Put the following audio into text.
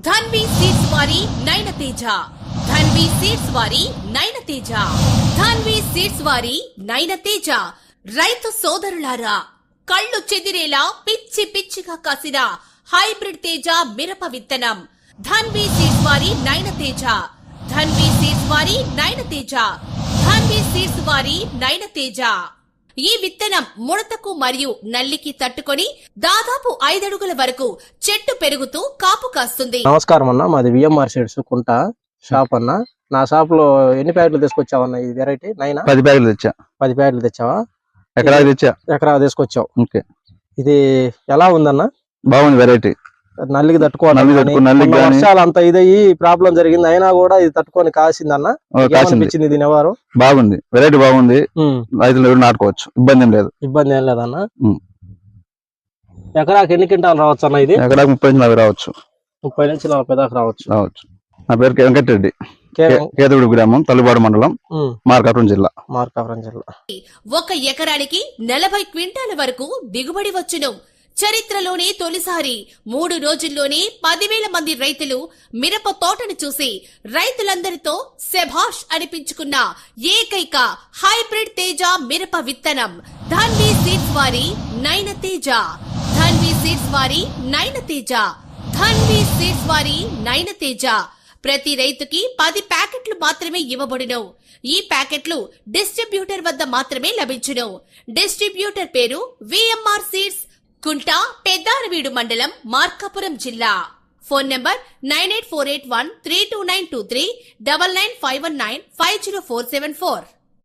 Dhanvi seeds వారి నయనతేజ. Dhanvi seeds వారి నయనతేజ. Dhanvi seeds వారి నయనతేజ. రైతు సోదరులారా, కళ్ళు చెదిరేలా పిచ్చి పిచ్చిగా కాసిన హైబ్రిడ్ తేజ మిరప విత్తనం. ధన్వి సీడ్స్ వారి నయనతేజ. ధన్వి సీడ్స్ వారి నయనతేజ. ధన్వి సీడ్స్ వారి నయనతేజ. ఈ విత్తనం ముడతకు మరియు నల్లికి తట్టుకొని దాదాపు 5 అడుగుల వరకు చెట్టు పెరుగుతూ కాపు కాస్తుంది. నమస్కారం అన్న, మాది విఎంఆర్ సీడ్స్ కుంట షాప్ అన్న. నా షాప్ లో ఎన్ని ప్యాకెట్లు తీసుకొచ్చావన్న? ఈ వెరైటీ 10 ప్యాకెట్లు తెచ్చా. 10 ప్యాకెట్లు తెచ్చావా? ఎకరా తీసుకొచ్చావు. ఇది ఎలా ఉందన్న? బాగుంది వెరైటీ. నల్లికి తట్టుకోవాలి. వర్షాలు అంత ఇదయ్యి ప్రాబ్లం జరిగింది, అయినా కూడా ఇది తట్టుకొని కాసిందన్న. అనిపించింది దీని ఎవరు? బాగుంది వెరైటీ, బాగుంది. రైతులు నాటుకోవచ్చు, ఇబ్బంది ఏం లేదు. ఇబ్బంది ఏం లేదన్న. ఎకరాకి ఎన్ని క్వింటాలు రావచ్చు అన్న? ఇది ఎకరాకు 30 నుంచి 40 రావచ్చు. 30 నుంచి 40 దాకా రావచ్చు. నా పేరు వెంకటరెడ్డి, కేతగూడ గ్రామం, తల్లిపాడు మండలం, మార్కాపురం జిల్లా. ఒక ఎకరానికి 40 క్వింటాల వరకు దిగుబడి వచ్చును. చరిత్రలోనే తొలిసారి 3 రోజుల్లోనే 10,000 మంది రైతులు మిరప తోటను చూసి రైతులందరితో శభాష్ అనిపించుకున్న ఏకైక హైబ్రిడ్ తేజ మిరప విత్తనం ధన్వి సీడ్స్ వారి నయనతేజ. ధన్వి సీడ్స్ వారి నయనతేజ. ధన్వి సీడ్స్ వారి నయనతేజ. ప్రతి రైతుకి 10 ప్యాకెట్లు మాత్రమే ఇవ్వబడును. ఈ ప్యాకెట్లు డిస్ట్రిబ్యూటర్ వద్ద మాత్రమే లభించును. డిస్ట్రిబ్యూటర్ పేరు విఎంఆర్ సీడ్స్, కుంట, పెద్దారవీడు మండలం, మార్కాపురం జిల్లా. Phone number 9848132923 9951950474.